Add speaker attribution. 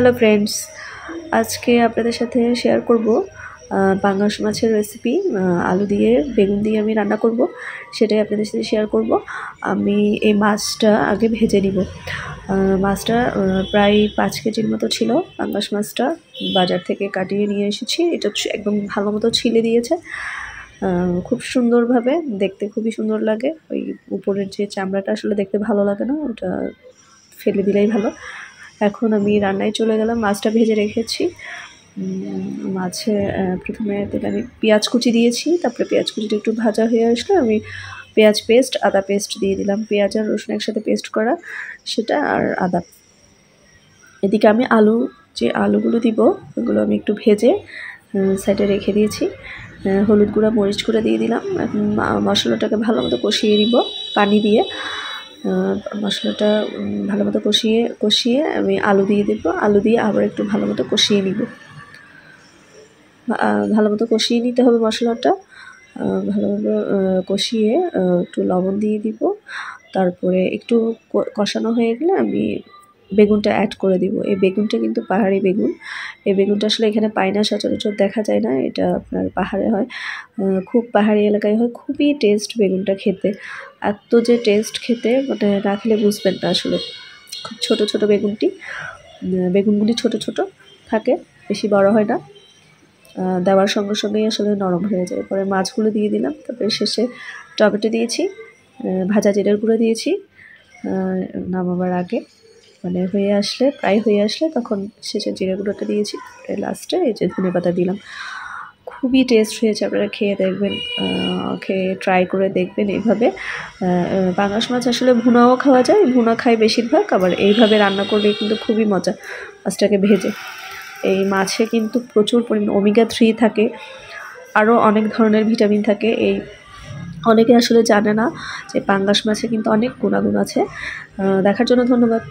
Speaker 1: Hello friends, আজকে আপনাদের সাথে শেয়ার করব পাঙ্গাস মাছের রেসিপি। আলু দিয়ে বেগুন দিয়ে আমি রান্না করব, সেটাই আপনাদের সাথে শেয়ার করব। আমি এই মাছটা আগে ভেজে নিব। মাছটা প্রায় 5 কেজির মতো ছিল। পাঙ্গাস মাছটা বাজার থেকে কাটিয়ে নিয়ে এসেছি। এটা একদম ভালো মতো ছিলে দিয়েছে, খুব সুন্দরভাবে, দেখতে খুবই সুন্দর লাগে। ওই উপরের যে চামড়াটা আসলে দেখতে ভালো লাগে না, ওটা ফেলে দিলেই ভালো। এখন আমি রান্নায় চলে গেলাম। মাছটা ভেজে রেখেছি। মাছে প্রথমে তেলে আমি পেঁয়াজ কুচি দিয়েছি, তারপরে পেঁয়াজ কুচিটা একটু ভাজা হয়ে আসলে আমি পেঁয়াজ পেস্ট, আদা পেস্ট দিয়ে দিলাম। পেঁয়াজ আর রসুন একসাথে পেস্ট করা সেটা, আর আদা। এদিকে আমি যে আলুগুলো দিব ওগুলো আমি একটু ভেজে সাইডে রেখে দিয়েছি। হলুদ গুঁড়া, মরিচ গুঁড়া দিয়ে দিলাম। এখন মশলাটাকে ভালো মতো কষিয়ে নিব পানি দিয়ে। মশলাটা ভালো মতো কষিয়ে আমি আলু দিয়ে দেবো। আলু দিয়ে আবার একটু ভালো মতো কষিয়ে নিব। ভালো মতো কষিয়ে নিতে হবে মশলাটা। ভালোভাবে কষিয়ে একটু লবণ দিয়ে দিব। তারপরে একটু কষানো হয়ে গেলে আমি বেগুনটা অ্যাড করে দিব। এই বেগুনটা কিন্তু পাহাড়ি বেগুন। এই বেগুনটা আসলে এখানে পাই না, সচরাচর দেখা যায় না। এটা আপনার পাহাড়ে হয়, খুব পাহাড়ি এলাকায় হয়। খুবই টেস্ট বেগুনটা খেতে, এত যে টেস্ট খেতে, মানে না খেলে বুঝবেন না আসলে। খুব ছোট ছোট বেগুনগুলি ছোট ছোট থাকে, বেশি বড় হয় না। দেওয়ার সঙ্গে সঙ্গেই আসলে নরম হয়ে যায়। পরে মাছগুলো দিয়ে দিলাম। তারপরে শেষে টমেটো দিয়েছি, ভাজা জিরার গুঁড়ো দিয়েছি নামাবার আগে, মানে প্রায় হয়ে আসলে তখন শেষে জিরা গুঁড়োটা দিয়েছি। লাস্টে এই যে ধনেপাতা দিলাম। খুবই টেস্ট হয়েছে, আপনারা খেয়ে দেখবেন, খেয়ে ট্রাই করে দেখবেন এইভাবে। পাঙ্গাস মাছ আসলে ভুনাও খাওয়া যায়, ভুনা খায় বেশিরভাগ, আবার এইভাবে রান্না করলে কিন্তু খুবই মজা। মাছটাকে ভেজে, এই মাছে কিন্তু প্রচুর পরিমাণ ওমেগা 3 থাকে, আরও অনেক ধরনের ভিটামিন থাকে। অনেকে আসলে জানে না যে পাঙ্গাস মাছে কিন্তু অনেক গুণাগুণ আছে। দেখার জন্য ধন্যবাদ।